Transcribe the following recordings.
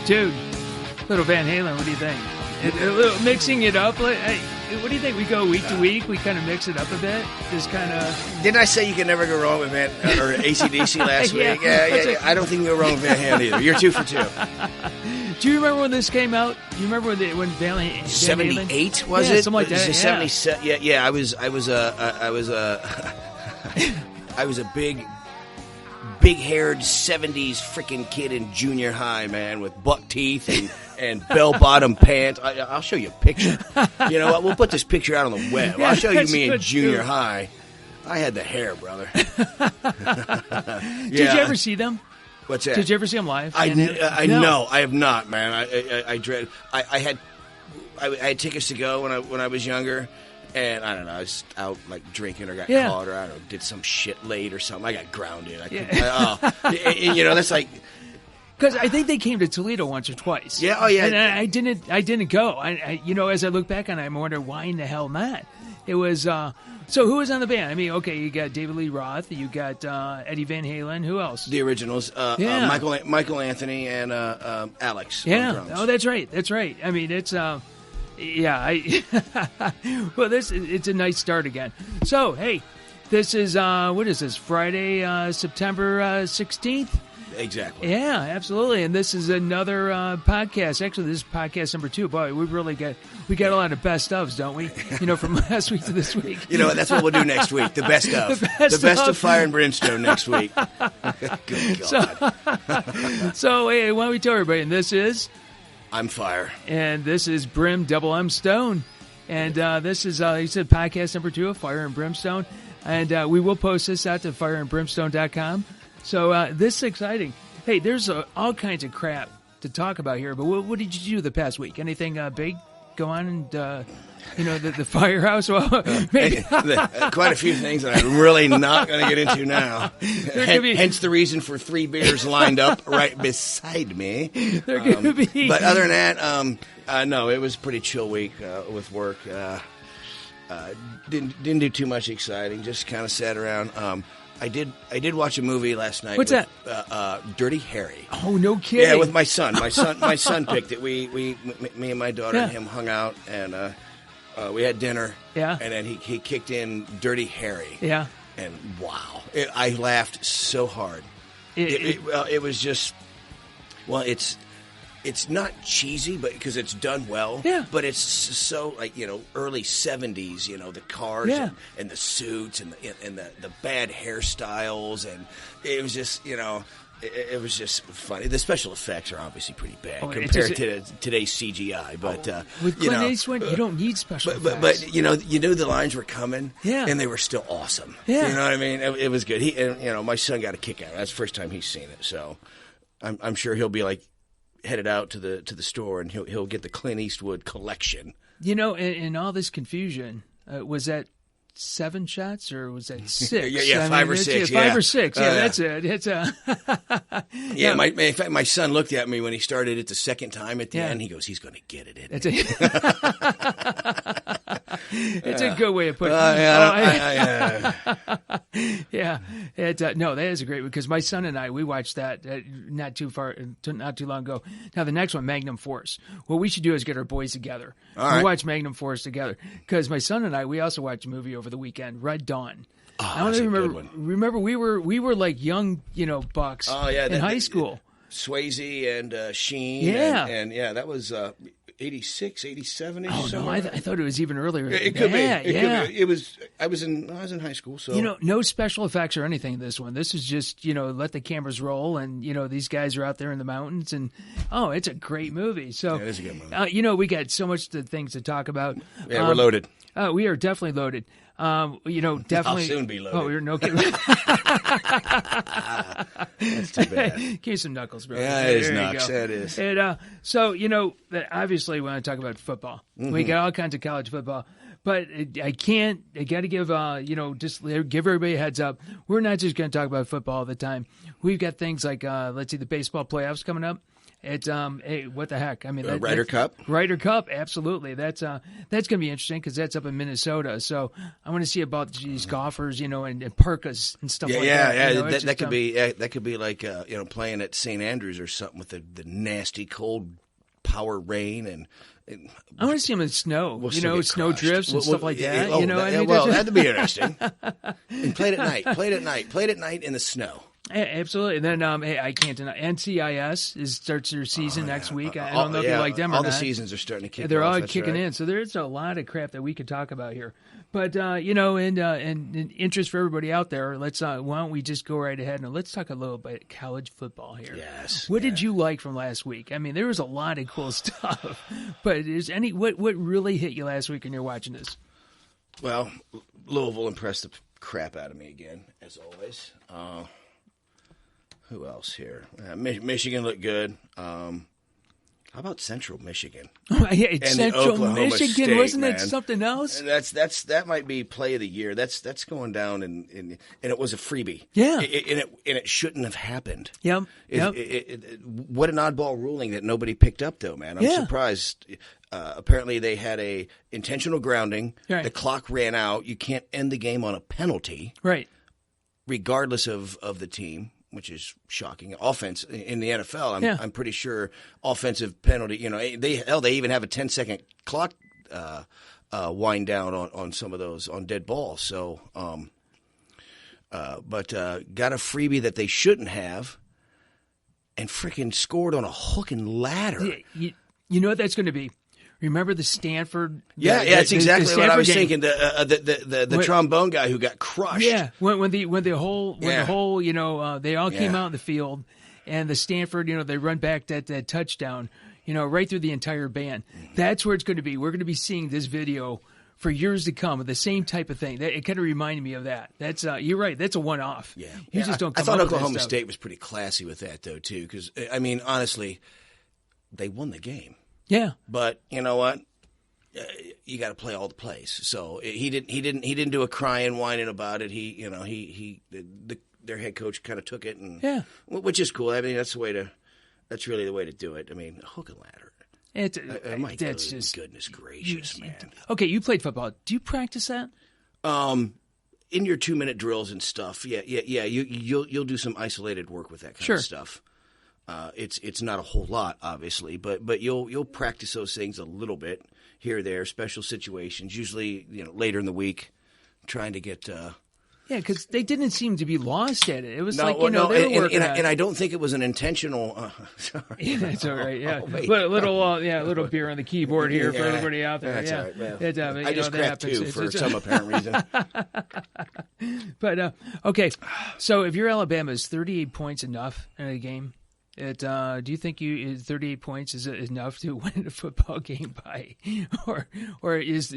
Dude, little Van Halen, what do you think? Mixing it up, what do you think? We go week to week, we kind of mix it up a bit, just kind of... Didn't I say you can never go wrong with Van or AC/DC last week? Yeah. I don't think you go wrong with Van Halen either. You're 2 for 2. Do you remember when this came out? Do you remember when Van Halen... 78, was it? Something like that, 77, yeah, I was a big-haired 70s freaking kid in junior high, man, with buck teeth and bell-bottom pants. I'll show you a picture. You know what? We'll put this picture out on the web. I'll show you me in junior high. I had the hair, brother. Did you ever see them? What's that? Did you ever see them live? No, I have not, man. I dread. I had tickets to go when I was younger. And I don't know, I was out like drinking or got caught or I don't know, did some shit late or something. I got grounded. You know, that's like because I think they came to Toledo once or twice. Yeah, oh yeah. And I didn't go. I you know, as I look back on it, I wonder why in the hell not. It was so who was on the band? I mean, okay, you got David Lee Roth, you got Eddie Van Halen. Who else? The originals, Michael Anthony and Alex. Yeah. On drums. Oh, that's right. That's right. I mean, it's yeah, well, it's a nice start again. So, hey, this is, what is this, Friday, September 16th? Exactly. Yeah, absolutely. And this is another podcast. Actually, this is podcast number 2. Boy, we got a lot of best ofs, don't we? You know, from last week to this week. You know what? That's what we'll do next week. The best of. The best of Fire and Brimmstone next week. Good God. So, hey, why don't we tell everybody? And this is... I'm Fire. And this is Brim Double M Stone. And this is, he said, podcast number 2 of Fire and Brimmstone. And we will post this out to fireandbrimstone.com. So this is exciting. Hey, there's all kinds of crap to talk about here. But what did you do the past week? Anything big go on? And, you know, the firehouse? Well, maybe. Quite a few things that I'm really not going to get into now. Hence the reason for 3 beers lined up right beside me. There could be. But other than that, no, it was a pretty chill week with work. Didn't do too much exciting. Just kind of sat around. I did watch a movie last night. What's that? Dirty Harry. Oh, no kidding. Yeah, with my son. My son picked it. Me and my daughter and him hung out and. We had dinner, and then he kicked in Dirty Harry. Yeah. And wow, I laughed so hard. It was just, well, it's not cheesy, but because it's done well. Yeah. But it's so like, you know, early 70s, you know, the cars and the suits and the bad hairstyles, and it was just, you know. It was just funny. The special effects are obviously pretty bad compared to today's CGI. But with Clint Eastwood, you don't need special effects. But you know the lines were coming, and they were still awesome. Yeah. You know what I mean? It was good. My son got a kick out of it. That's the first time he's seen it, so I'm sure he'll be like headed out to the store and he'll get the Clint Eastwood collection. You know, in all this confusion, was that 7 shots, or was that 6? Yeah, 5 or 6. Yeah, 5 or 6. Yeah, that's it. It's yeah. In fact, my son looked at me when he started it the second time at the end. He goes, "He's going to get it." It's a good way of putting it. Yeah. No, that is a great one because my son and I we watched that not too long ago. Now the next one, Magnum Force. What we should do is get our boys together. We watch Magnum Force together because my son and I we also watched a movie over the weekend, Red Dawn. I don't even remember we were like young, you know, bucks in high school. Swayze and Sheen. Yeah. And that was 86, 87-ish. Oh, no, I thought it was even earlier. It could be. It was. I was in high school, so. You know, no special effects or anything in this one. This is just, you know, let the cameras roll and, you know, these guys are out there in the mountains and, it's a great movie. So, it is a good movie. You know, we got so much things to talk about. Yeah, we're loaded. We are definitely loaded. You know, definitely. I'll soon be loaded. Oh, you're no kidding. That's too bad. Give some knuckles, bro. Yeah, it is nuts. That is. And, so, you know, obviously we want to talk about football. Mm-hmm. We got all kinds of college football. But I got to give, you know, just give everybody a heads up. We're not just going to talk about football all the time. We've got things like, let's see, the baseball playoffs coming up. Hey, what the heck? I mean, Ryder Cup. Ryder Cup, absolutely. That's going to be interesting because that's up in Minnesota. So I want to see about these golfers, and parkas and stuff like that. Yeah. That could be like playing at St. Andrews or something with the nasty cold power rain and. I want to see them in snow, snow drifts and stuff like that. That'd be interesting. And played at night in the snow. Absolutely. And then I can't deny NCIS starts their season next week. I don't know if you like them or not. All the seasons are starting to kick. They're off, all kicking in. So there's a lot of crap that we could talk about here. But and interest for everybody out there. Let's why don't we just go right ahead and let's talk a little bit college football here. Yes. What did you like from last week? I mean, there was a lot of cool stuff. But is what really hit you last week when you're watching this? Well, Louisville impressed the crap out of me again, as always. Who else here? Michigan looked good. How about Central Michigan? And Central Michigan, State, wasn't man. it something else? And that might be play of the year. That's going down, and it was a freebie. Yeah, and it shouldn't have happened. Yep. What an oddball ruling that nobody picked up, though, man. I'm surprised. Apparently, they had a intentional grounding. Right. The clock ran out. You can't end the game on a penalty, right? Regardless of the team. Which is shocking. Offense in the NFL, I'm pretty sure offensive penalty. They even have a 10-second clock wind down on some of those on dead balls. So, but got a freebie that they shouldn't have, and freaking scored on a hook and ladder. You know what that's going to be. Remember the Stanford? That's exactly what I was game. thinking. The trombone guy who got crushed. Yeah, when the whole they all came out in the field, and the Stanford they run back that touchdown right through the entire band. That's where it's going to be. We're going to be seeing this video for years to come with the same type of thing. It kind of reminded me of that. That's you're right. That's a one-off. Yeah, you just don't. I thought Oklahoma State was pretty classy with that though too, because I mean honestly, they won the game. Yeah, but you know what? You got to play all the plays. So he didn't do a crying, whining about it. Their head coach kind of took it, and which is cool. I mean, that's really the way to do it. I mean, hook and ladder. That's just goodness gracious, man. Okay, you played football. Do you practice that? In your 2-minute drills and stuff. Yeah. You'll do some isolated work with that kind of stuff. It's not a whole lot, obviously, but you'll practice those things a little bit here or there, special situations, usually later in the week, trying to get. Because they didn't seem to be lost at it. It was they were working. And I don't think it was an intentional. Sorry, that's all right. Yeah, little beer on the keyboard here for everybody out there. That's all right. Well, I just cracked two for some apparent reason. But okay, so if you're Alabama, is 38 points enough in a game? Do you think 38 points is enough to win a football game by, or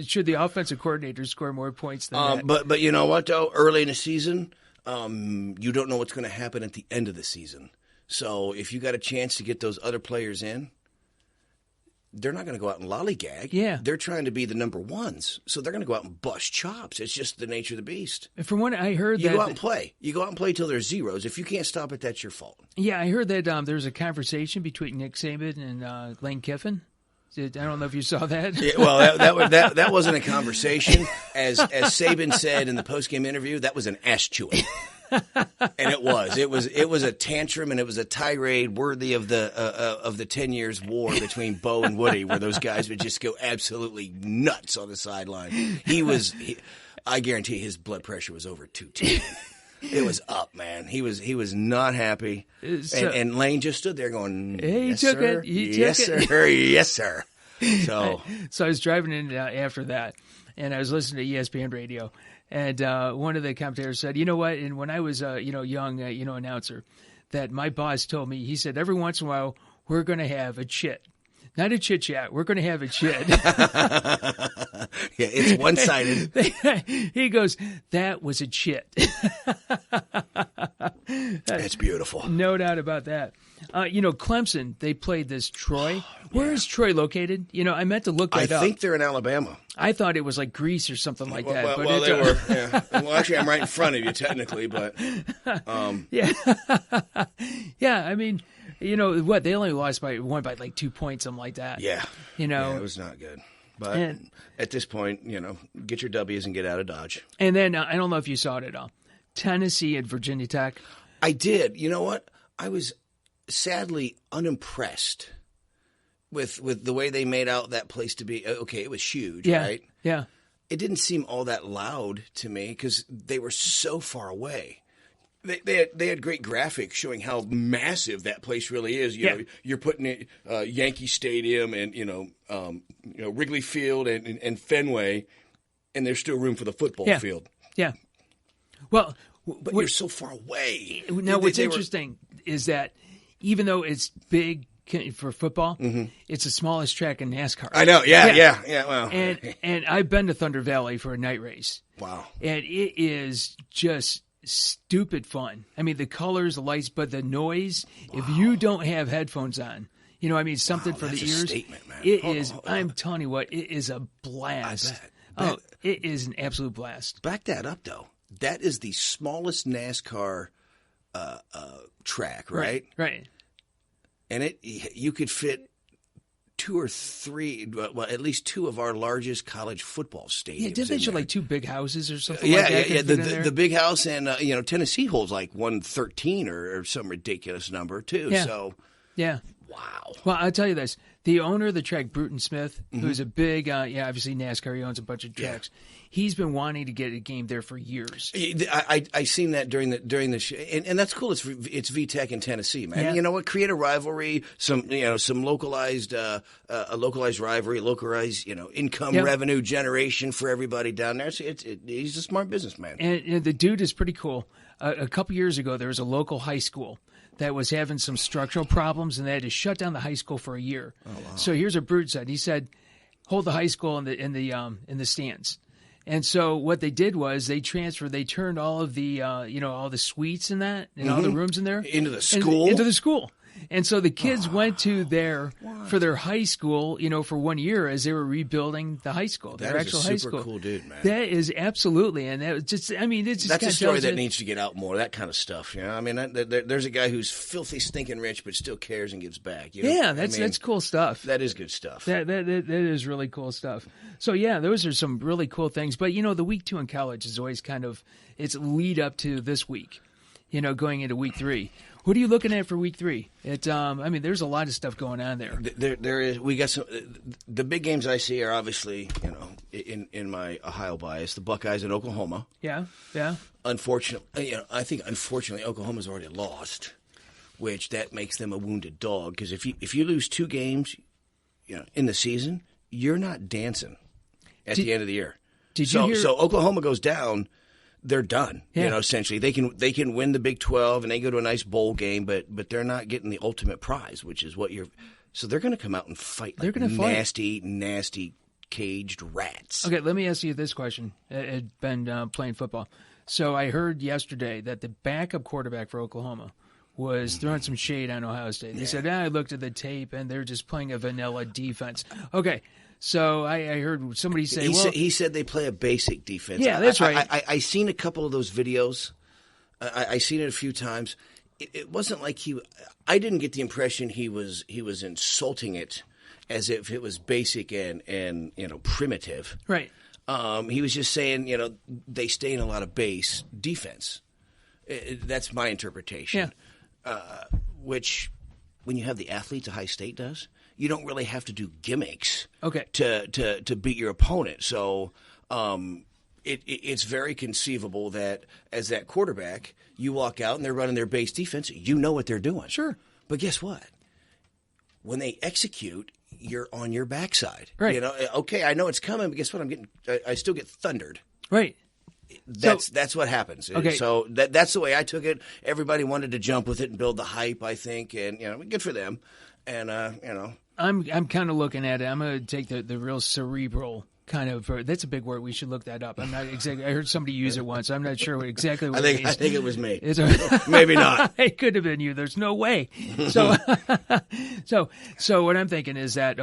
should the offensive coordinator score more points than that? But you know what though, early in the season, you don't know what's going to happen at the end of the season. So if you got a chance to get those other players in, they're not going to go out and lollygag. Yeah. They're trying to be the number ones. So they're going to go out and bust chops. It's just the nature of the beast. From what I heard, you go out and play. You go out and play till there's zeros. If you can't stop it, that's your fault. Yeah, I heard that there's a conversation between Nick Saban and Lane Kiffin. I don't know if you saw that. Yeah, well, that wasn't a conversation. As Saban said in the postgame interview, that was an ass chewing. And it was a tantrum, and it was a tirade worthy of the 10 years war between Bo and Woody, where those guys would just go absolutely nuts on the sideline. I guarantee his blood pressure was over 210. It was up, man. He was not happy, and Lane just stood there going, "Hey, yes, he took sir. it. He yes, took sir. it. Yes, sir." So I was driving in after that, and I was listening to ESPN radio. And one of the commentators said, you know what? And when I was a young announcer, that my boss told me, he said, every once in a while we're going to have a chit, not a chit chat. We're going to have a chit. Yeah, it's one-sided. He goes, that was a chit. That's beautiful. No doubt about that. Clemson, they played this Troy. Where is Troy located? I meant to look that up. I think they're in Alabama. I thought it was like Greece or something like that. Well, they were. Yeah. Well, actually, I'm right in front of you technically, but yeah. Yeah, I mean, You know what? They only won by like 2 points, something like that. Yeah. You know, it was not good. But at this point, get your W's and get out of Dodge. And then I don't know if you saw it at all. Tennessee at Virginia Tech. I did. You know what? I was sadly unimpressed with the way they made out that place to be. Okay, it was huge, right? Yeah. It didn't seem all that loud to me because they were so far away. They had great graphics showing how massive that place really is. You know, you're putting it Yankee Stadium and Wrigley Field and Fenway, and there's still room for the football field. Yeah. Well, but you're so far away. Now, what's interesting is that even though it's big for football, it's the smallest track in NASCAR. I know. Yeah. Well, and I've been to Thunder Valley for a night race. Wow. And it is just stupid fun. I mean, the colors, the lights, but the noise. Wow. If you don't have headphones on, something for the ears. That's a statement, man. It is. I'm telling you what, it is a blast. I bet. It is an absolute blast. Back that up, though. That is the smallest NASCAR track, right? Right. And you could fit 2 or 3, well, at least 2 of our largest college football stadiums. Yeah, didn't they show like 2 big houses or something? Yeah, like that? Yeah. The big house and Tennessee holds like 113 or some ridiculous number too. Yeah. So, yeah. Wow. Well, I'll tell you this: the owner of the track, Bruton Smith, who's a big, obviously NASCAR, he owns a bunch of tracks. Yeah. He's been wanting to get a game there for years. I seen that during the show, and that's cool. It's VTech in Tennessee, man. Yeah. You know what? Create a rivalry, some localized a localized rivalry, localized income revenue generation for everybody down there. So he's a smart businessman. And the dude is pretty cool. A couple years ago, there was a local high school that was having some structural problems, and they had to shut down the high school for a year. Oh, wow. So here's what Bruton said. He said, "Hold the high school in the stands." And so what they did was they turned all of the all the suites and that and all the rooms in there into the school. Into the school. And so the kids went to there for their high school, for 1 year as they were rebuilding the high school, their actual high school. That is a super cool dude, man. That is absolutely, and that was just, it's just that's a story that needs to get out more. That kind of stuff, there's a guy who's filthy, stinking rich, but still cares and gives back. That's cool stuff. That is good stuff. That is really cool stuff. So yeah, those are some really cool things. But the week 2 in college is always kind of it's lead up to this week, going into week 3. What are you looking at for week 3? There's a lot of stuff going on there. There is. We got some. The big games I see are obviously, in my Ohio bias, the Buckeyes in Oklahoma. Yeah. Unfortunately, I think Oklahoma's already lost, which that makes them a wounded dog. Because if you lose 2 games, in the season, you're not dancing at the end of the year. So Oklahoma goes down. They're done. Yeah. Essentially, they can win the Big 12 and they go to a nice bowl game, but they're not getting the ultimate prize, which is what you're. So they're going to come out and fight. They're going to fight nasty caged rats. Okay, let me ask you this question. I've been playing football, so I heard yesterday that the backup quarterback for Oklahoma was throwing some shade on Ohio State. He said, I looked at the tape and they're just playing a vanilla defense. Okay. So I heard somebody say, he said they play a basic defense. Yeah, that's right. I seen a couple of those videos. I seen it a few times. It wasn't like I didn't get the impression he was insulting it as if it was basic and primitive. Right. He was just saying, they stay in a lot of base defense. That's my interpretation. Yeah. Which, when you have the athletes Ohio State does, you don't really have to do gimmicks to beat your opponent. So it's very conceivable that as that quarterback, you walk out and they're running their base defense. You know what they're doing. Sure. But guess what? When they execute, you're on your backside. Right. Okay, I know it's coming, but guess what? I still get thundered. Right. That's what happens. Okay. So that's the way I took it. Everybody wanted to jump with it and build the hype, I think, and good for them. And I'm kind of looking at it. I'm going to take the real cerebral kind of. That's a big word. We should look that up. I'm not exactly. I heard somebody use it once. I'm not sure exactly what it means. I think it was me. Maybe not. It could have been you. There's no way. So what I'm thinking is that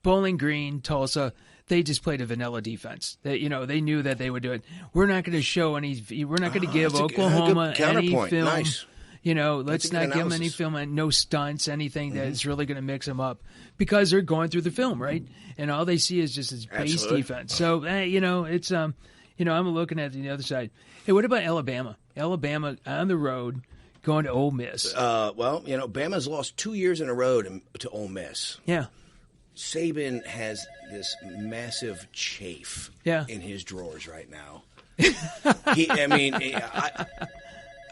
Bowling Green, Tulsa. They just played a vanilla defense. They knew that they would do it. We're not going to show any. We're not going to give Oklahoma any film. Nice. Let's not give them any film and no stunts, anything that's really going to mix them up because they're going through the film, right? And all they see is just this base defense. So, it's, I'm looking at the other side. Hey, what about Alabama? Alabama on the road going to Ole Miss. Bama's lost 2 years in a row to Ole Miss. Yeah. Saban has this massive chafe in his drawers right now.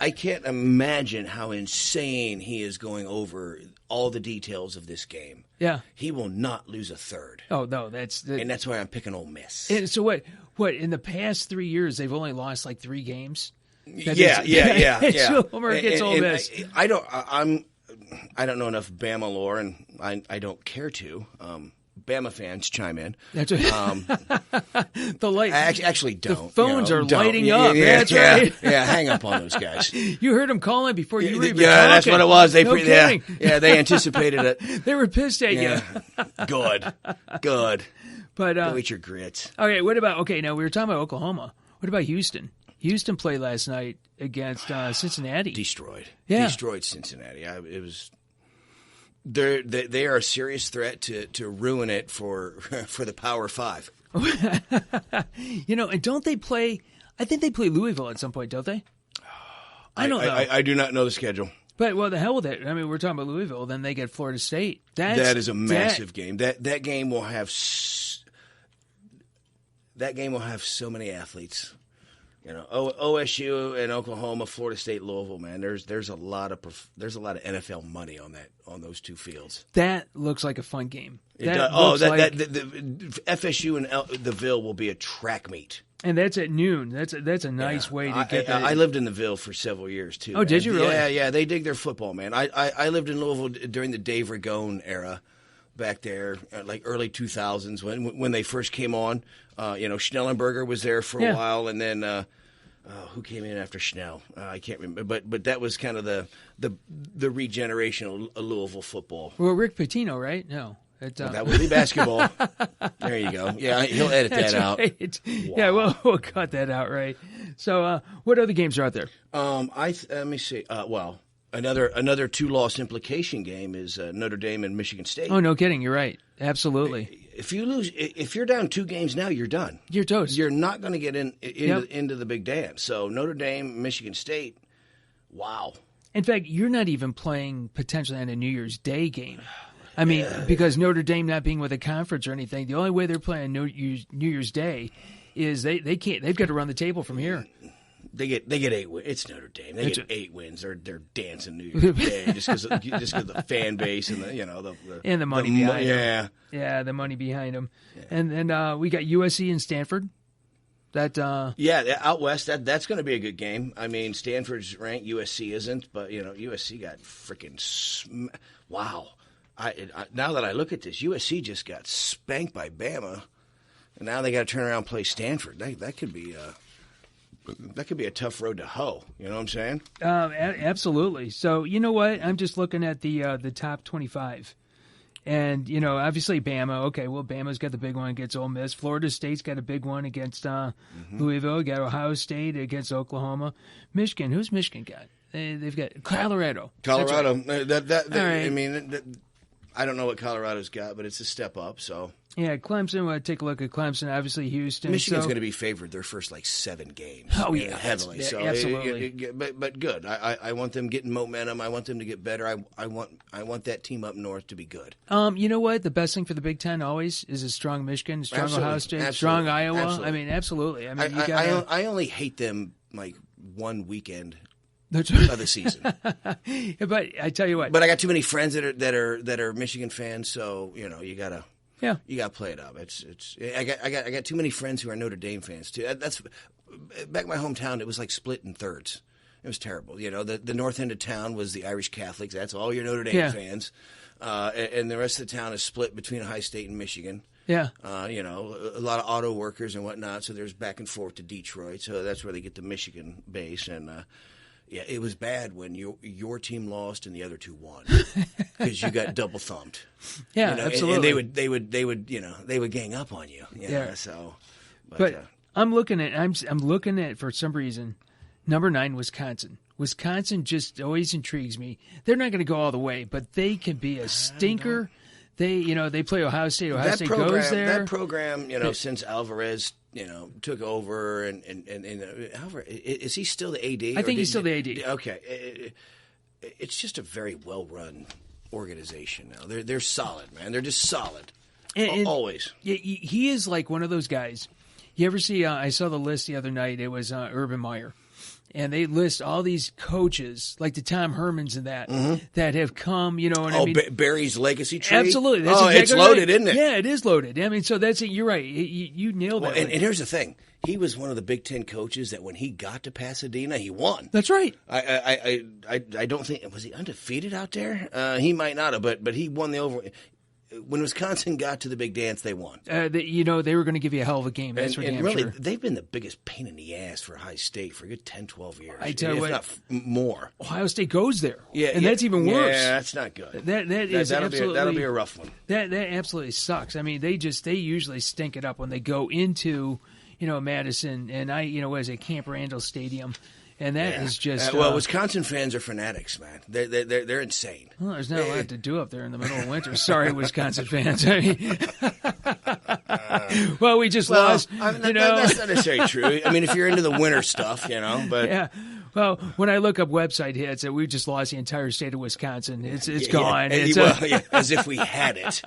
I can't imagine how insane he is going over all the details of this game. Yeah. He will not lose a third. Oh, no, and that's why I'm picking Ole Miss. And so what, in the past 3 years, they've only lost like 3 games? Yeah. Homer gets Ole Miss. I don't know enough Bama lore, and I don't care to. Bama fans chime in. That's right. The light. I actually don't. The phones are lighting up. Yeah, that's right. Yeah, hang up on those guys. You heard them calling before you were even talking. That's what it was. They they anticipated it. They were pissed at you. Good. But go eat your grits. Okay, now we were talking about Oklahoma. What about Houston? Houston played last night against Cincinnati. Destroyed. Yeah. Destroyed Cincinnati. It was. They are a serious threat to ruin it for the Power Five. And don't they play? I think they play Louisville at some point, don't they? I don't know. I do not know the schedule. But the hell with it. I mean, we're talking about Louisville. Then they get Florida State. That is a massive game. That game will have so many athletes. OSU and Oklahoma, Florida State, Louisville. Man, there's a lot of NFL money on those two fields. That looks like a fun game. The FSU and the Ville will be a track meet, and that's at noon. That's a nice way to get that. I lived in the Ville for several years too. Oh, man. Did you really? Yeah. They dig their football, man. I lived in Louisville during the Dave Ragone era. Back there, like early 2000s, when they first came on, Schnellenberger was there for a while, and then who came in after Schnell? I can't remember, but that was kind of the regeneration of Louisville football. Well, Rick Pitino, right? No, that would be basketball. There you go. Yeah, he'll edit that out. Right. Wow. Yeah, we'll cut that out, right? So, what other games are out there? Let me see. Another two-loss implication game is Notre Dame and Michigan State. Oh, no kidding. You're right. Absolutely. If you're down 2 games now, you're done. You're toast. You're not going to get into the big dance. So Notre Dame, Michigan State, wow. In fact, you're not even playing potentially on a New Year's Day game. I mean, because Notre Dame not being with a conference or anything, the only way they're playing New Year's Day is they can't. They've got to run the table from here. They get 8 wins. It's Notre Dame. They get 8 wins. They're dancing New Year's Day just because of the fan base and the money behind them. Yeah, the money behind them. Yeah. And then we got USC and Stanford. That out west. That's going to be a good game. I mean, Stanford's ranked, USC isn't, but USC got freaking wow. Now that I look at this, USC just got spanked by Bama, and now they got to turn around and play Stanford. That could be. That could be a tough road to hoe. You know what I'm saying? Absolutely. So, you know what? I'm just looking at the top 25. And, obviously Bama. Okay, well, Bama's got the big one against Ole Miss. Florida State's got a big one against Louisville. Got Ohio State against Oklahoma. Michigan. Who's Michigan got? They've got Colorado. Colorado. Right. Right. I mean, I don't know what Colorado's got, but it's a step up, so... Yeah, Clemson. We'll take a look at Clemson. Obviously, Houston. Michigan's going to be favored their first 7 games. Oh yeah, heavily. So absolutely. But good. I want them getting momentum. I want them to get better. I want that team up north to be good. You know what? The best thing for the Big Ten always is a strong Michigan, strong Ohio State, strong Iowa. Absolutely. I mean, absolutely. I mean, I only hate them one weekend. That's right. Of the season. But I tell you what. But I got too many friends that are Michigan fans, so you gotta. Yeah, you got to play it up. I got too many friends who are Notre Dame fans too. That's back in my hometown. It was like split in thirds. It was terrible. The north end of town was the Irish Catholics. That's all your Notre Dame fans, and the rest of the town is split between Ohio State and Michigan. Yeah, a lot of auto workers and whatnot. So there's back and forth to Detroit. So that's where they get the Michigan base and. Yeah, it was bad when your team lost and the other two won because you got double thumped. Yeah, absolutely. And they would gang up on you. Yeah. So, I'm looking at for some reason number 9 Wisconsin Wisconsin just always intrigues me. They're not going to go all the way, but they can be a stinker. They play Ohio State. Ohio State goes there. That program, since Alvarez, took over, and Alvarez, is he still the AD? I think he's still the AD. Okay, it's just a very well run organization now. They're solid, man. They're just solid. And always. He is like one of those guys. You ever see? I saw the list the other night. It was Urban Meyer. And they list all these coaches, like the Tom Hermans and that have come, Barry's legacy tree? Absolutely. That's exactly it's loaded, isn't it? Yeah, it is loaded. I mean, so that's it. You're right. You nailed it. And here's the thing. He was one of the Big Ten coaches that when he got to Pasadena, he won. That's right. I don't think – was he undefeated out there? He might not have, but he won the over – when Wisconsin got to the big dance, they won. They were going to give you a hell of a game. That's for damn really, sure. They've been the biggest pain in the ass for Ohio State for a good 10, 12 years. I tell you what, not more. Ohio State goes there. And that's even worse. Yeah, that's not good. That'll be a rough one. That absolutely sucks. I mean, they usually stink it up when they go into, Madison and was at Camp Randall Stadium. And that is just Wisconsin fans are fanatics, man. They're insane. Well, there's not a lot to do up there in the middle of winter. Sorry, Wisconsin fans. I mean, we just lost. That's not necessarily true. I mean, if you're into the winter stuff, but yeah. Well, when I look up website hits, we just lost the entire state of Wisconsin. It's gone. As if we had it.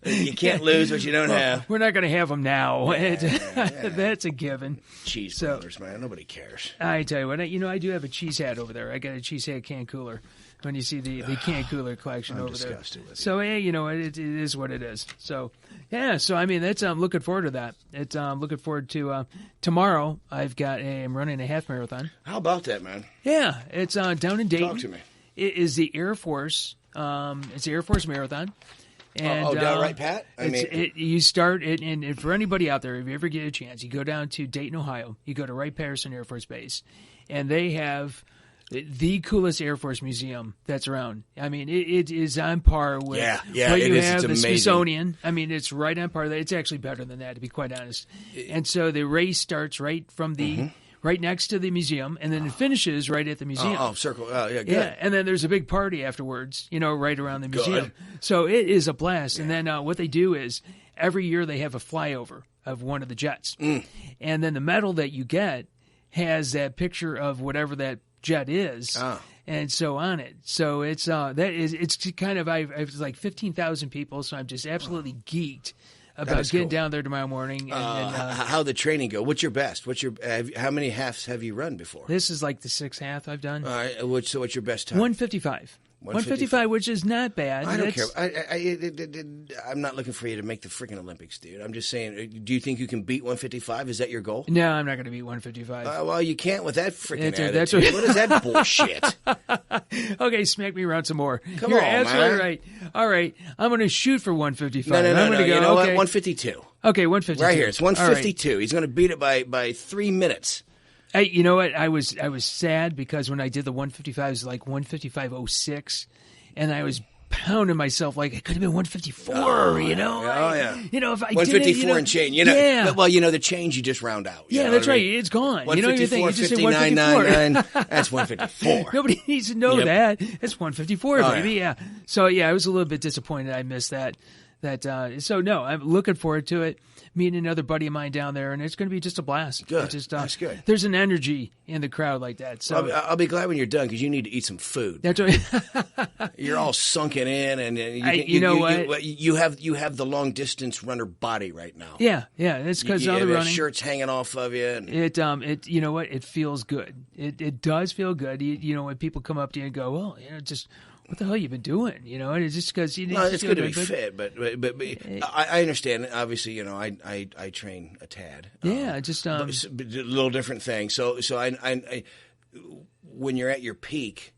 You can't lose what you don't have. We're not going to have them now. That's a given. Cheese brothers, man. Nobody cares. I tell you what, I do have a cheese hat over there. I got a cheese hat can cooler. When you see the can cooler collection I'm over there. With you. So, it is what it is. So, I mean, that's I'm looking forward to that. It's looking forward to tomorrow. I'm running a half marathon. How about that, man? Yeah, it's down in Dayton. Talk to me. It is the Air Force. It's the Air Force Marathon. And, down right, Pat? You start it, and for anybody out there, if you ever get a chance, you go down to Dayton, Ohio. You go to Wright-Patterson Air Force Base, and they have the coolest Air Force museum that's around. I mean, it is on par with what you have, the Smithsonian. I mean, it's right on par. It's actually better than that, to be quite honest. And so the race starts right from the right next to the museum, and then it finishes right at the museum. Circle. Oh, yeah, good. Yeah, and then there's a big party afterwards, right around the museum. Good. So it is a blast. Yeah. And then what they do is every year they have a flyover of one of the jets. And then the medal that you get has that picture of whatever that jet is, and so on it. So it's it's kind of I've like 15,000 people, so I'm just absolutely geeked about getting down there tomorrow morning. And how the training go? What's your best? How many halves have you run before? This is like the sixth half I've done. All right. So what's your best time? 1:55. 1:55, which is not bad. I don't care. I'm not looking for you to make the freaking Olympics, dude. I'm just saying, do you think you can beat 1:55? Is that your goal? No, I'm not going to beat 1:55. Well, you can't with that freaking attitude. What is that bullshit? Okay, smack me around some more. You're absolutely man. Right. All right, I'm going to shoot for 1:55. No. I'm going to go. You know what? 1:52. Okay, 1:52. Right here. It's 1:52. Right. He's going to beat it by 3 minutes. Hey, you know what? I was sad because when I did the 1:55, it was like 1:55.06, and I was pounding myself like it could have been 1:54. Oh yeah. If I 1:54 and change. Yeah. Well, the change you just round out. Yeah, that's right. It's gone. 1:54, 59.99. That's 1:54. Nobody needs to know that. It's 1:54, baby. Yeah. So I was a little bit disappointed I missed that. So no, I'm looking forward to it. Meeting another buddy of mine down there, and it's going to be just a blast. Good. That's good. There's an energy in the crowd like that. So I'll be glad when you're done because you need to eat some food. That's right. You're all sunken in, and you have the long distance runner body right now. Yeah. It's because all the running shirt's hanging off of you. And it you know what? It feels good. It does feel good. When people come up to you and go, well, just. What the hell you been doing? And it's just because it's good to be fit, but I understand. Obviously, I train a tad. Yeah, just a little different thing. So I when you're at your peak,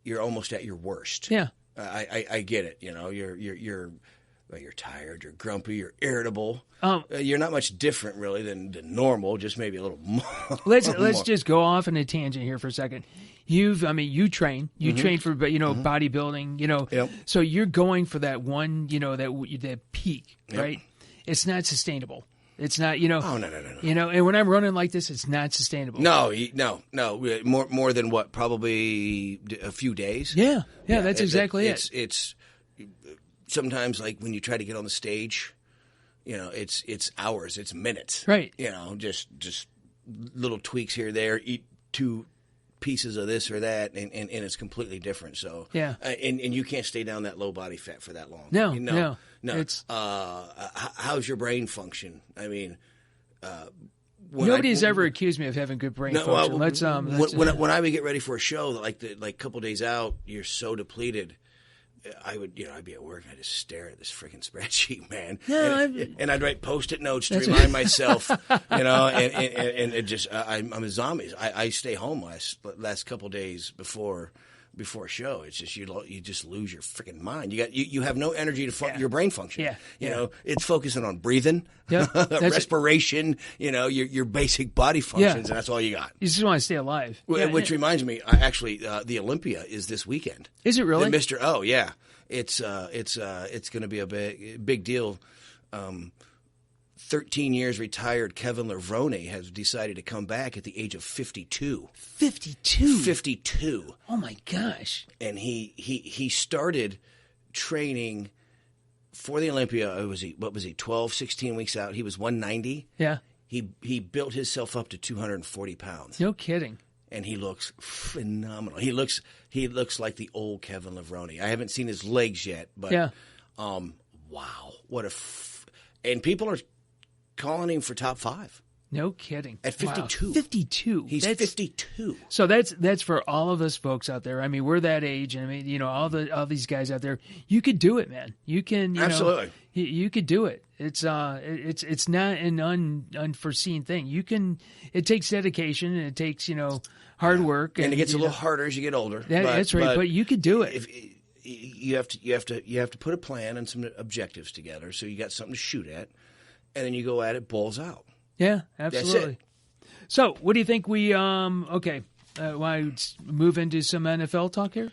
you're almost at your worst. Yeah, I get it. You're tired, you're grumpy, you're irritable. You're not much different really than normal, just maybe a little more. Let's just go off on a tangent here for a second. You train for bodybuilding, Yep. So you're going for that one, that peak, right? It's not sustainable. It's not, Oh, no. and when I'm running like this, it's not sustainable. No. More than what? Probably a few days. Yeah, that's exactly it. It's sometimes like when you try to get on the stage, it's hours, it's minutes. Right. Just little tweaks here or there, eat 2 pieces of this or that, and it's completely different. So yeah, and you can't stay down that low body fat for that long. No. It's how's your brain function? I mean, nobody's ever accused me of having good brain function. When I would get ready for a show, like a couple days out, you're so depleted. I'd be at work and I'd just stare at this freaking spreadsheet, man. Yeah, and I'd write Post-it notes to remind myself, and it just I'm a zombie. I stay home last couple days before a show. It's just you just lose your freaking mind. You have no energy to your brain function. Yeah. It's focusing on breathing, respiration. Your basic body functions, and that's all you got. You just want to stay alive. Which reminds me, actually, the Olympia is this weekend. Is it really? Oh yeah, it's going to be a big deal. 13 years retired Kevin Levrone has decided to come back at the age of 52. 52? Oh, my gosh. And he started training for the Olympia. What was he, 12, 16 weeks out? He was 190. Yeah. He built himself up to 240 pounds. No kidding. And he looks phenomenal. He looks like the old Kevin Levrone. I haven't seen his legs yet, but wow. What and people are calling him for top 5. No kidding. At 52. Wow. 52. He's 52. So that's for all of us folks out there. I mean, we're that age. I mean, all these guys out there, you could do it, man. You can, absolutely. You could do it. It's not an unforeseen thing. You can, it takes dedication and it takes, hard work. And it gets a little harder as you get older. That's right. But you could do it. You have to put a plan and some objectives together. So you got something to shoot at. And then you go at it, balls out. Yeah, absolutely. So, what do you think we? Want to move into some NFL talk here?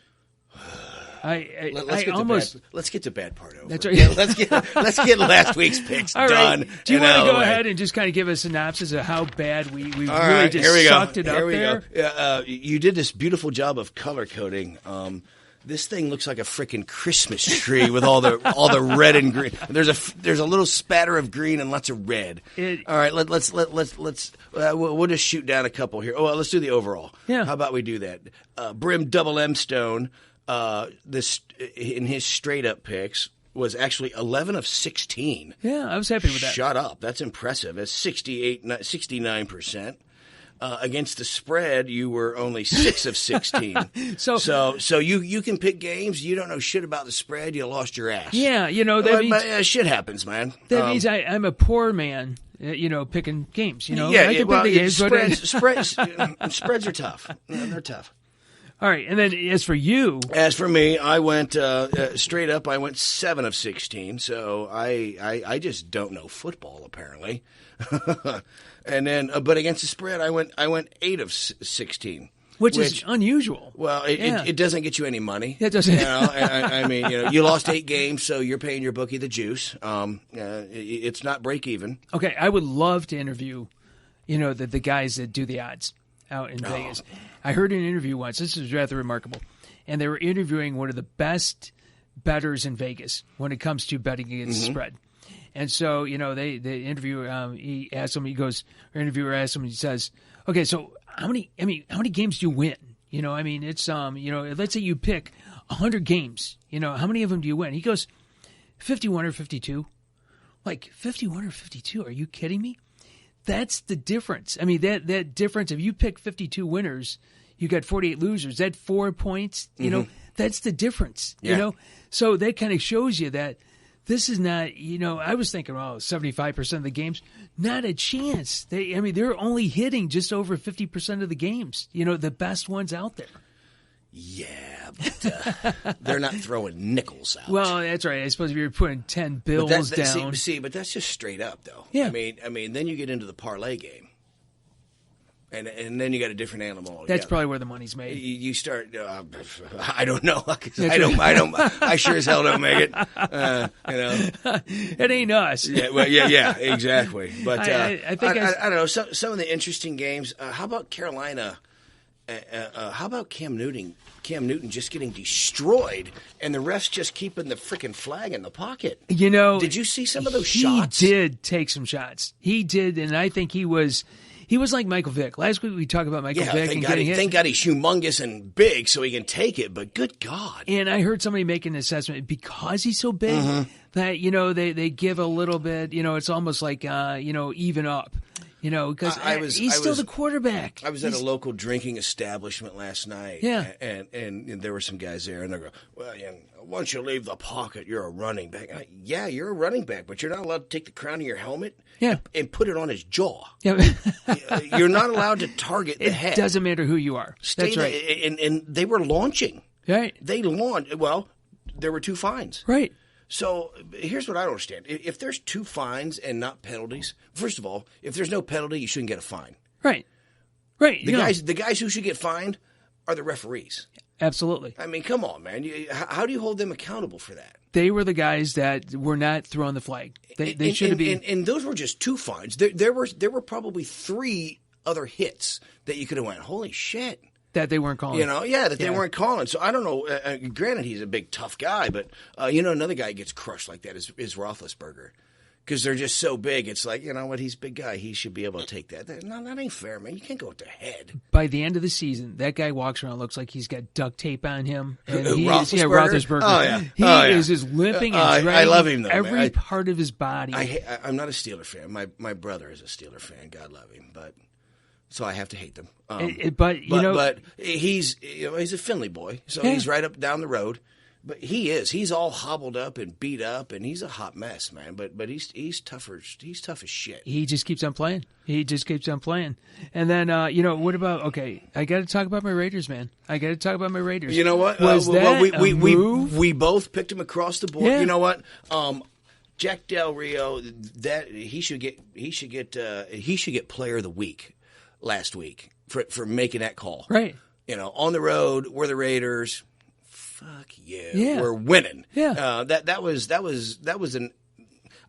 Let's get the bad part over. That's right. Yeah, let's get last week's picks All done. Right. Do you want to go ahead and just kind of give a synopsis of how bad we really just sucked it up there? Go. You did this beautiful job of color coding. This thing looks like a freaking Christmas tree with all the red and green. There's a little spatter of green and lots of red. All right, let's we'll just shoot down a couple here. Oh, well, let's do the overall. Yeah. How about we do that? Brimmstone, this in his straight up picks was actually 11 of 16. Yeah, I was happy with that. Shut up. That's impressive. That's 69%. Against the spread, you were only 6 of 16. so you can pick games. You don't know shit about the spread. You lost your ass. Yeah, that means shit happens, man. That means I'm a poor man. Picking games. I can pick the games. Spreads are tough. They're tough. All right, and then as for you, as for me, I went straight up. I went 7 of 16. So I just don't know football apparently. And then, but against the spread, I went 8 of 16, which is unusual. Well, it doesn't get you any money. It doesn't. I mean, you lost 8 games, so you're paying your bookie the juice. It's not break even. Okay, I would love to interview, the guys that do the odds out in Vegas. I heard an interview once. This was rather remarkable, and they were interviewing one of the best bettors in Vegas when it comes to betting against the spread. And so, they interview. He asked him. Interviewer asked him. He says, "Okay, so how many games do you win? It's let's say you pick 100 games. How many of them do you win?" He goes, 51 or 52. Like 51 or 52? Are you kidding me? That's the difference. I mean, that difference. If you pick 52 winners, you got 48 losers. That 4 points. That's the difference. Yeah. So that kind of shows you that. This is not, I was thinking, 75% of the games, not a chance. They're only hitting just over 50% of the games, the best ones out there. Yeah, but they're not throwing nickels out. Well, that's right. I suppose if you're putting 10 bills down. See, but that's just straight up, though. Yeah. I mean, then you get into the parlay game. And then you got a different animal altogether. That's probably where the money's made. You start. I don't know. I sure as hell don't make it. It ain't us. Yeah, exactly. But I think I don't know. Some of the interesting games. How about Carolina? How about Cam Newton? Cam Newton just getting destroyed, and the refs just keeping the freaking flag in the pocket. Did you see some of those shots? He did take some shots. He did, and I think he was like Michael Vick. Last week we talked about Michael Vick and getting hit. Thank God he's humongous and big so he can take it, but good God. And I heard somebody make an assessment because he's so big that, they give a little bit, it's almost like, even up. Because he's still the quarterback. I was at a local drinking establishment last night. Yeah. And there were some guys there, and they go, well, once you leave the pocket, you're a running back. Yeah, you're a running back, but you're not allowed to take the crown of your helmet and put it on his jaw. Yeah. You're not allowed to target the head. It doesn't matter who you are. That's right. And they were launching. Right. Well, there were 2 fines. Right. So here's what I don't understand. If there's 2 fines and not penalties, first of all, if there's no penalty, you shouldn't get a fine. Right. Right. The guys who should get fined are the referees. Absolutely. I mean, come on, man. How do you hold them accountable for that? They were the guys that were not throwing the flag. They should have been. And those were just 2 fines. There were probably 3 other hits that you could have went, holy shit. That they weren't calling. They weren't calling. So I don't know. Granted, he's a big, tough guy, but, another guy gets crushed like that is Roethlisberger. Because they're just so big. It's like, he's a big guy. He should be able to take that. No, that ain't fair, man. You can't go with the head. By the end of the season, that guy walks around, looks like he's got duct tape on him. And Roethlisberger? Oh, yeah. He is just limping and dragging I love him, though, every part of his body. I'm not a Steeler fan. My brother is a Steeler fan. God love him. So I have to hate them. But he's a Findlay boy, so he's right up down the road. But he's all hobbled up and beat up, and he's a hot mess, man. But he's tougher. He's tough as shit. He just keeps on playing. And then what about? Okay, I got to talk about my Raiders, man. You know what? Was that a move? We both picked him across the board. Yeah. You know what? Jack Del Rio, that he should get Player of the Week last week for making that call. Right. On the road, we're the Raiders. Fuck you. Yeah. We're winning. Yeah. That was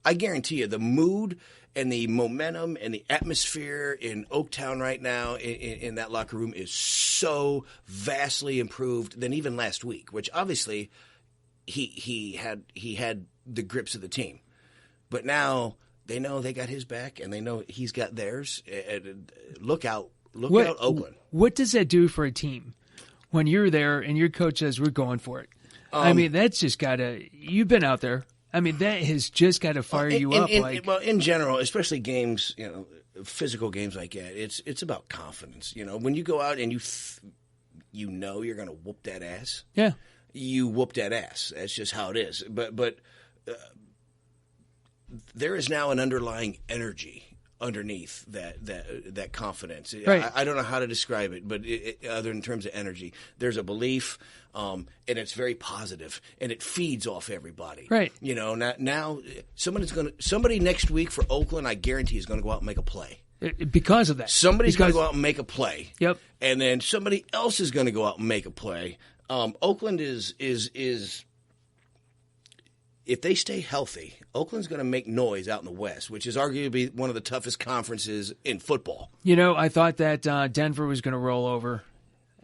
I guarantee you the mood and the momentum and the atmosphere in Oaktown right now in that locker room is so vastly improved than even last week, which obviously he had the grips of the team. But now they know they got his back, and they know he's got theirs. Look out, Oakland. What does that do for a team when you're there and your coach says, we're going for it? I mean, that's just got to – you've been out there. I mean, that has just got to fire you up. In general, especially games, physical games like that, it's about confidence. When you go out and you're going to whoop that ass. Yeah. You whoop that ass. That's just how it is. But there is now an underlying energy underneath that confidence. Right. I don't know how to describe it, but other in terms of energy, there's a belief, and it's very positive, and it feeds off everybody. Right. Now somebody next week for Oakland, I guarantee is going to go out and make a play. Because of that. Somebody's going to go out and make a play. Yep. And then somebody else is going to go out and make a play. Oakland is if they stay healthy, Oakland's going to make noise out in the West, which is arguably one of the toughest conferences in football. I thought that Denver was going to roll over.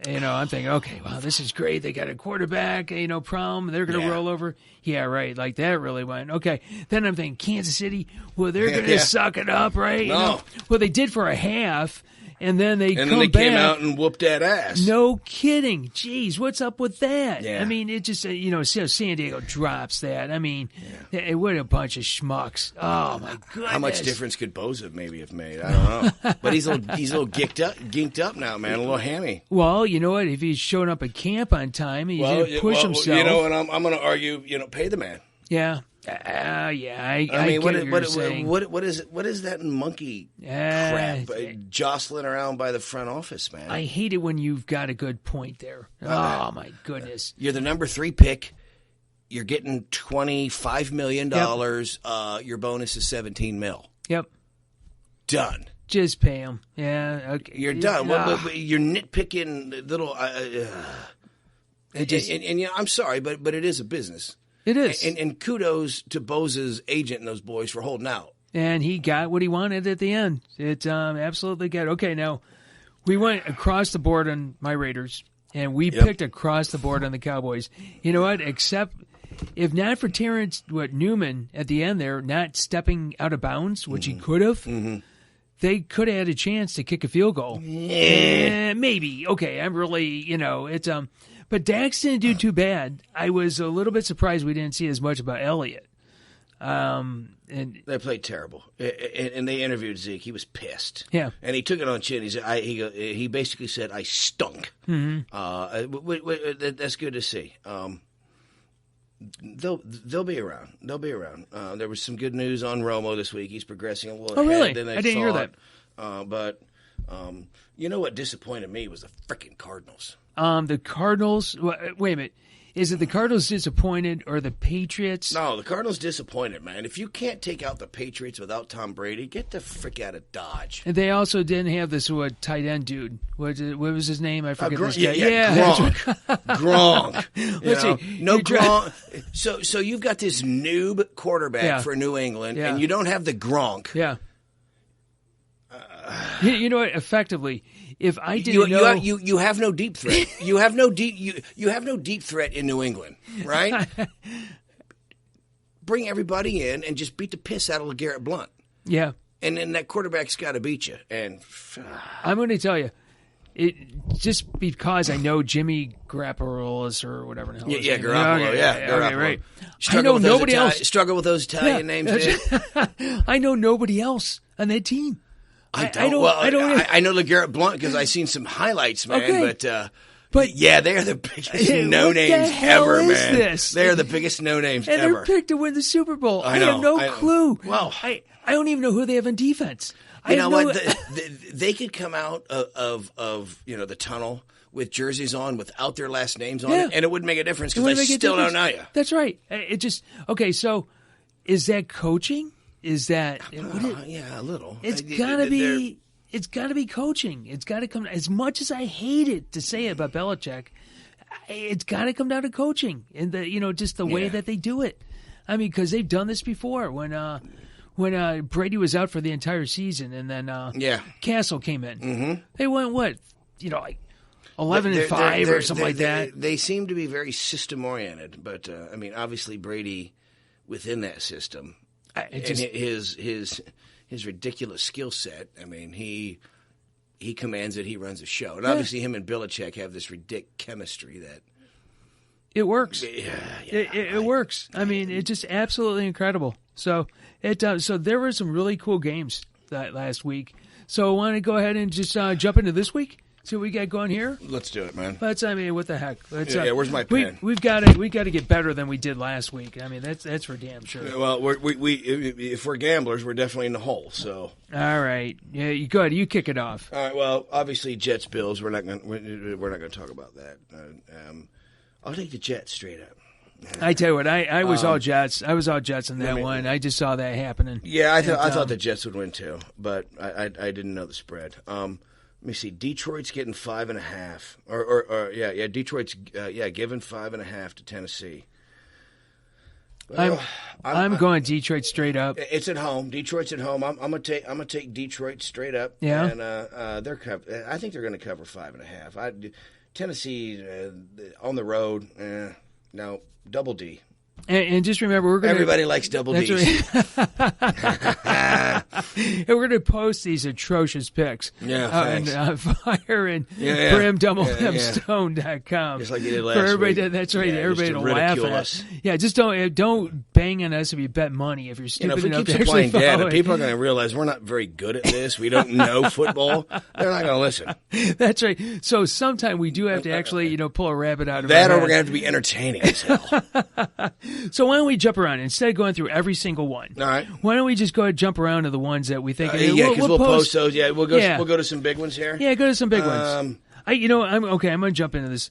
I'm thinking, okay, wow, this is great. They got a quarterback, no problem. They're going to roll over. Yeah, right. Like that really went. Okay. Then I'm thinking Kansas City, well, they're going to suck it up, right? No. Well, they did for a half. And then they came out and whooped that ass. No kidding. Jeez, what's up with that? Yeah. I mean, it just, San Diego drops that. I mean, what a bunch of schmucks. Oh, my goodness. How much difference could Boza maybe have made? I don't know. But he's a little ginked up now, man, a little hammy. Well, you know what? If he's showing up at camp on time, he's going to push himself. And I'm going to argue, pay the man. Yeah. I mean, what is that monkey crap jostling around by the front office, man? I hate it when you've got a good point there. Oh my goodness! You're the number 3 pick. You're getting $25 million. Yep. Your bonus is $17 million. Yep. Done. Just pay him. Yeah, okay. You're done. But you're nitpicking little. I'm sorry, but it is a business. It is. And kudos to Bose's agent and those boys for holding out. And he got what he wanted at the end. It absolutely got it. Okay, now, we went across the board on my Raiders, and we picked across the board on the Cowboys. You know what? Except, if not for Terrence Newman at the end there, not stepping out of bounds, which he could have, they could have had a chance to kick a field goal. Yeah. Maybe. Okay, I'm really, it's but Dax didn't do too bad. I was a little bit surprised we didn't see as much about Elliott. And they played terrible, and they interviewed Zeke. He was pissed. Yeah, and he took it on chin. He basically said, "I stunk." That's good to see. They'll be around. They'll be around. There was some good news on Romo this week. He's progressing a little ahead really? than I didn't hear that. But you know what disappointed me was the freaking Cardinals. The Cardinals. Wait a minute. Is it the Cardinals disappointed or the Patriots? No, the Cardinals disappointed, man. If you can't take out the Patriots without Tom Brady, get the frick out of Dodge. And they also didn't have this tight end dude. What was his name? I forget this guy. Gronk. Let's see. No Gronk. So you've got this noob quarterback for New England, and you don't have the Gronk. Yeah. You know what? Effectively, if I didn't know, you have no deep threat. You have no deep threat in New England, right? Bring everybody in and just beat the piss out of LeGarrette Blount. Yeah, and then that quarterback's got to beat you. And I'm going to tell you, it just because I know Jimmy Garoppolo or whatever the hell. Yeah, Garoppolo. Garoppolo. Okay, right. I know nobody else struggle with those Italian names. I know nobody else on that team. I know LeGarrette Blount because I've seen some highlights, man. Okay. But yeah, they're the biggest no names ever, man. This? They're the biggest no names ever. And they're picked to win the Super Bowl. I have no clue. Well, I don't even know who they have on defense. You know what? They could come out of the tunnel with jerseys on without their last names on it, and it wouldn't make a difference because I still don't know you. That's right. It just okay. So, is that coaching? Is that a little? It's gotta be. It's gotta be coaching. It's gotta come. As much as I hate it to say it about Belichick, it's gotta come down to coaching and just the way that they do it. I mean, because they've done this before when Brady was out for the entire season and then Castle came in. Mm-hmm. They went 11-5 or something like that. They seem to be very system oriented, but I mean, obviously Brady within that system. And his ridiculous skill set. I mean, he commands it. He runs a show, and obviously him and Belichick have this ridiculous chemistry that it works. It works. I mean, it's just absolutely incredible. So So there were some really cool games that last week. So I want to go ahead and just jump into this week. See what we got going here? Let's do it, man. I mean, what the heck? Where's my pen? We got to get better than we did last week. I mean, that's for damn sure. Well, if we're gamblers, we're definitely in the hole. So. All right, yeah, you go ahead. You kick it off. All right. Well, obviously Jets Bills. We're not going to talk about that. I'll take the Jets straight up. I tell you what, I was all Jets. I was all Jets in that one. I just saw that happening. Yeah, I thought the Jets would win too, but I didn't know the spread. Let me see. Detroit's getting 5.5, Detroit's giving 5.5 to Tennessee. Well, I'm going Detroit straight up. It's at home. Detroit's at home. I'm gonna take Detroit straight up. Yeah, and I think they're gonna cover 5.5. Tennessee on the road. No, double D. And just remember, everybody likes double D's. Right. And we're going to post these atrocious pics. Thanks. On Fire and Brimmstone.com. Just like you did last week. That's right. Everybody will laugh at us. Yeah, just don't bang on us if you bet money. If you're stupid enough to actually follow data, people are going to realize we're not very good at this. We don't know football. They're not going to listen. That's right. So sometime we do have to actually, pull a rabbit out of that, our or we're going to have to be entertaining as hell. So why don't we jump around instead of going through every single one? All right. Why don't we just go ahead and jump around to the ones that we think? Because we'll post those. Yeah, we'll go to some big ones here. Yeah, go to some big ones. I'm going to jump into this.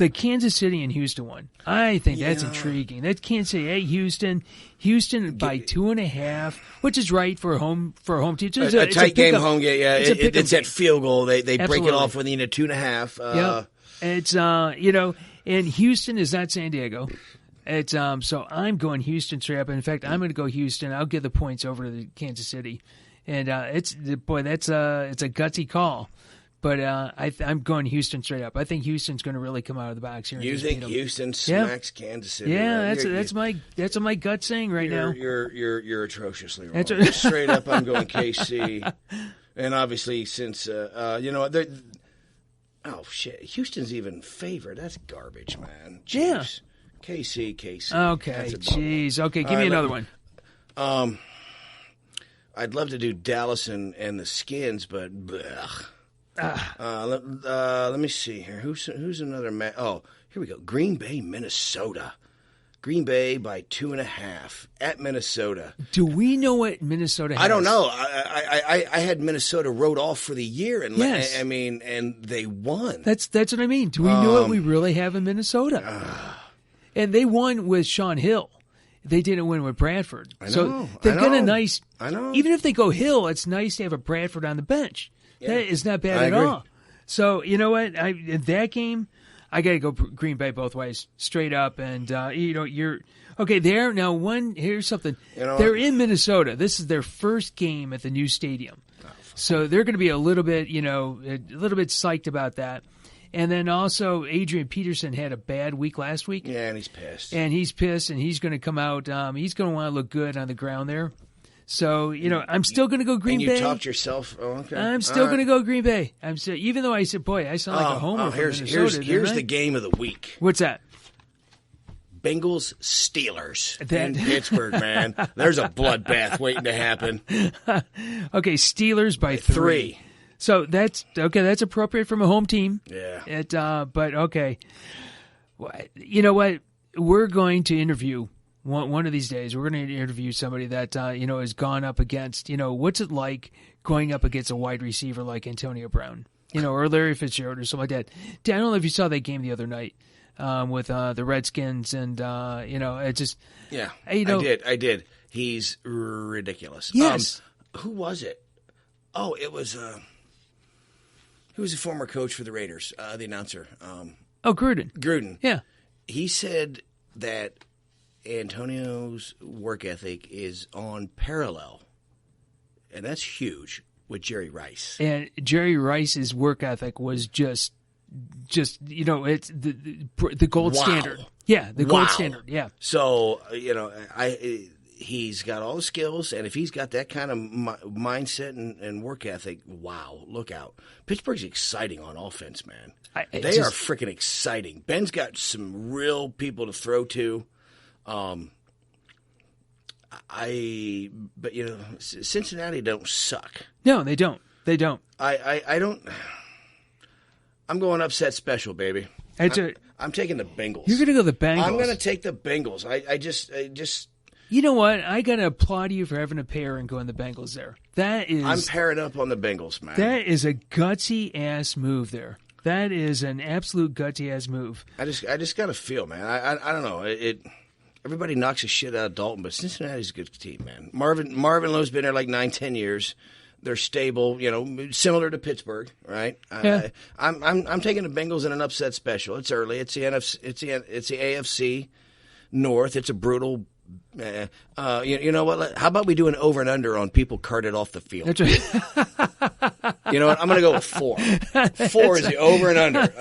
the Kansas City and Houston one. I think that's intriguing. That can't say, hey, Houston by 2.5, which is right for a home team. It's a tight game home game. Yeah, it's that field goal. They break it off within 2.5. It's and Houston is not San Diego. It's so I'm going Houston straight up. In fact, I'm going to go Houston. I'll give the points over to the Kansas City, and that's a gutsy call. But I'm going Houston straight up. I think Houston's going to really come out of the box here. You think Houston smacks Kansas City? Yeah, that's my gut saying right now. You're atrociously wrong. Straight up, I'm going KC, and obviously since Houston's even favored. That's garbage, man. Jeez. Yeah, KC. Okay, jeez. Okay, give me another one. I'd love to do Dallas and the Skins, but. Blech. Let me see here. Who's another man? Oh, here we go. Green Bay, Minnesota. Green Bay by 2.5 at Minnesota. Do we know what Minnesota has? I don't know. I had Minnesota wrote off for the year, and yes. and they won. That's what I mean. Do we know what we really have in Minnesota? And they won with Sean Hill. They didn't win with Bradford. So they've got a nice. I know. Even if they go Hill, it's nice to have a Bradford on the bench. Yeah. That is not bad at all. So, you know what? In that game, I got to go Green Bay both ways, straight up. And, you're – okay, there. Now, here's something. They're in Minnesota. This is their first game at the new stadium. So they're going to be a little bit psyched about that. And then also Adrian Peterson had a bad week last week. Yeah, and he's pissed. And he's going to come out. He's going to want to look good on the ground there. So, I'm still going to go Green Bay. You talked yourself. Oh, okay. I'm still going to go Green Bay. Even though I said, boy, I sound like a homer from Minnesota. Here's the game of the week. What's that? Bengals Steelers in Pittsburgh, man. There's a bloodbath waiting to happen. Okay, Steelers by 3. So that's okay. That's appropriate from a home team. Yeah. But okay. You know what? We're going to interview. One of these days, we're going to interview somebody that has gone up against. What's it like going up against a wide receiver like Antonio Brown, or Larry Fitzgerald or something like that. I don't know if you saw that game the other night with the Redskins, and it just I did. He's ridiculous. Yes. Who was it? Oh, it was. Who was a former coach for the Raiders? The announcer. Gruden. Yeah. He said that Antonio's work ethic is on parallel, and that's huge, with Jerry Rice. And Jerry Rice's work ethic was just it's the gold standard. Yeah, the gold standard. Yeah. So he's got all the skills, and if he's got that kind of mindset and work ethic, wow, look out! Pittsburgh's exciting on offense, man. They are freaking exciting. Ben's got some real people to throw to. Cincinnati don't suck. No, they don't. They don't. I don't. I'm going upset special, baby. I'm taking the Bengals. You're going to go the Bengals. I'm going to take the Bengals. I just. You know what? I got to applaud you for having a pair and going the Bengals there. I'm pairing up on the Bengals, man. That is a gutsy ass move there. That is an absolute gutsy ass move. I just got to feel, man. I don't know. Everybody knocks the shit out of Dalton, but Cincinnati's a good team, man. Marvin Lowe's been there like 9-10 years. They're stable, similar to Pittsburgh, right? Yeah. I'm taking the Bengals in an upset special. It's early. It's the NFC. It's the AFC North. It's a brutal. You know what? How about we do an over and under on people carted off the field? That's right. You know what? I'm going to go with 4. 4 is the over and under.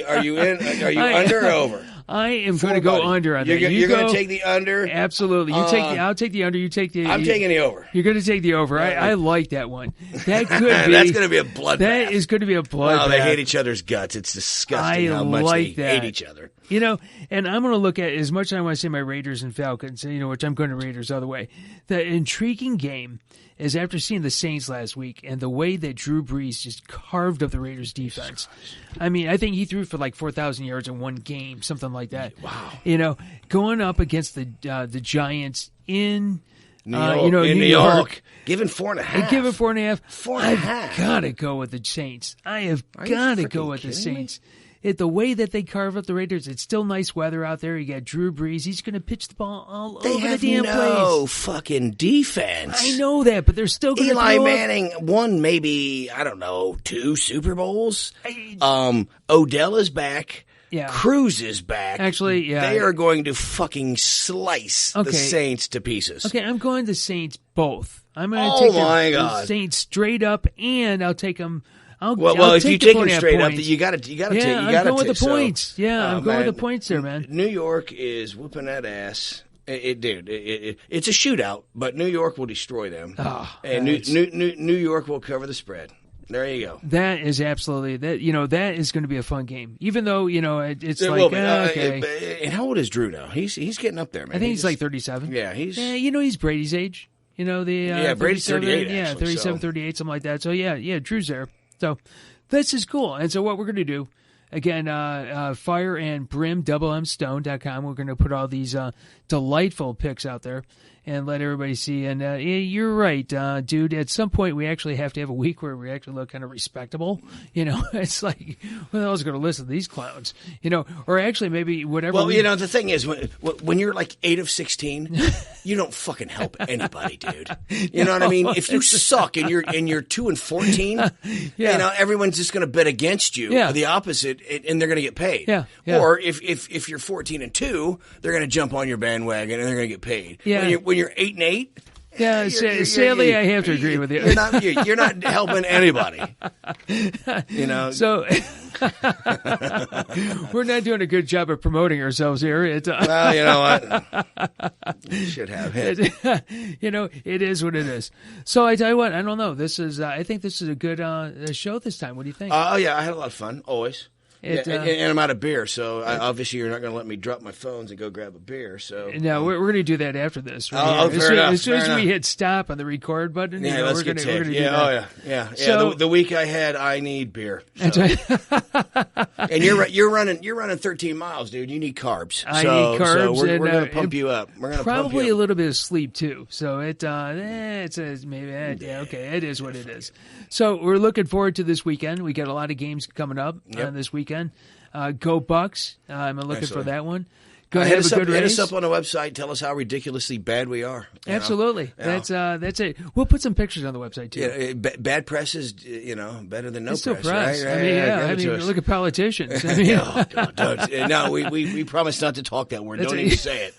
Are you in? Are you under or over? I am going to go under on that. You're going to take the under? Absolutely. I'll take the under. You take the. I'm taking the over. You're going to take the over. I like that one. That could be. That's going to be a bloodbath. That is going to be a bloodbath. Oh, they hate each other's guts. It's disgusting how much they hate each other. And I'm going to look at, as much as I want to say my Raiders and Falcons, which I'm going to Raiders the other way. The intriguing game is after seeing the Saints last week and the way that Drew Brees just carved up the Raiders defense. I mean, I think he threw for like 4,000 yards in one game, something like that. Wow. Going up against the Giants in New York. Given 4.5. Give it 4.5. 4.5. I've got to go with the Saints. I have got to go with the Saints. the way that they carve up the Raiders, it's still nice weather out there. You got Drew Brees. He's going to pitch the ball all over the damn place. They have no fucking defense. I know that, but they're still going to Eli Manning won maybe, I don't know, 2 Super Bowls. Odell is back. Yeah. Cruz is back. Actually, yeah. They are going to fucking slice the Saints to pieces. Okay, I'm going to Saints both. I'm going to take the Saints straight up, and I'll take them. If you take them straight up, you got to. I'm going with the points. I'm going with the points there, man. New York is whooping that ass. It's a shootout, but New York will destroy them, and New York will cover the spread. There you go. That is absolutely that. That is going to be a fun game. Even though it's okay. And how old is Drew now? He's getting up there, man. I think he's like 37. Yeah, he's Brady's age. Brady's 38. Yeah, actually, 37, 38, something like that. So yeah, Drew's there. So this is cool. And so what we're going to do. Again, fireandbrimstone.com. We're going to put all these delightful picks out there and let everybody see. And you're right, dude. At some point, we actually have to have a week where we actually look kind of respectable. It's like, who the hell is going to listen to these clowns? Or actually maybe whatever. Well, the thing is, when you're like 8 of 16, you don't fucking help anybody, dude. You know what I mean? If you suck and you're 2 and 14, everyone's just going to bet against you. Yeah. The opposite. And they're going to get paid. Yeah. Or if you're 14 and 2, they're going to jump on your bandwagon and they're going to get paid. Yeah. When you're 8 and 8. Yeah, sadly, I have to agree with you. You're not helping anybody. So we're not doing a good job of promoting ourselves here. Well, you know what? You should have it. It is what it is. So I tell you what, I don't know. I think this is a good show this time. What do you think? I had a lot of fun, always. And I'm out of beer, so obviously you're not going to let me drop my phones and go grab a beer. So no, we're going to do that after this. Right as soon as we hit stop on the record button, let's we're going to do that. Yeah. So the week I had, I need beer. So. And you're running 13 miles, dude. You need carbs. I need carbs. So we're going to pump you up. We're going to probably a little bit of sleep too. So it is what it is. So we're looking forward to this weekend. We got a lot of games coming up this weekend. Go Bucks. I'm looking for that one. Go ahead, have a good race. Hit us up on the website. Tell us how ridiculously bad we are. Absolutely. That's it. We'll put some pictures on the website, too. Yeah, bad press is, better than no it's press. Still press. Right? Look at politicians. No, we promise not to talk that word. Don't even say it.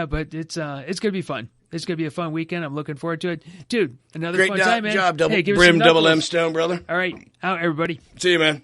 But it's going to be fun. It's going to be a fun weekend. I'm looking forward to it. Dude, another great fun time, man. Great job, Brim, Double M Stone, brother. All right. Out, everybody. See you, man.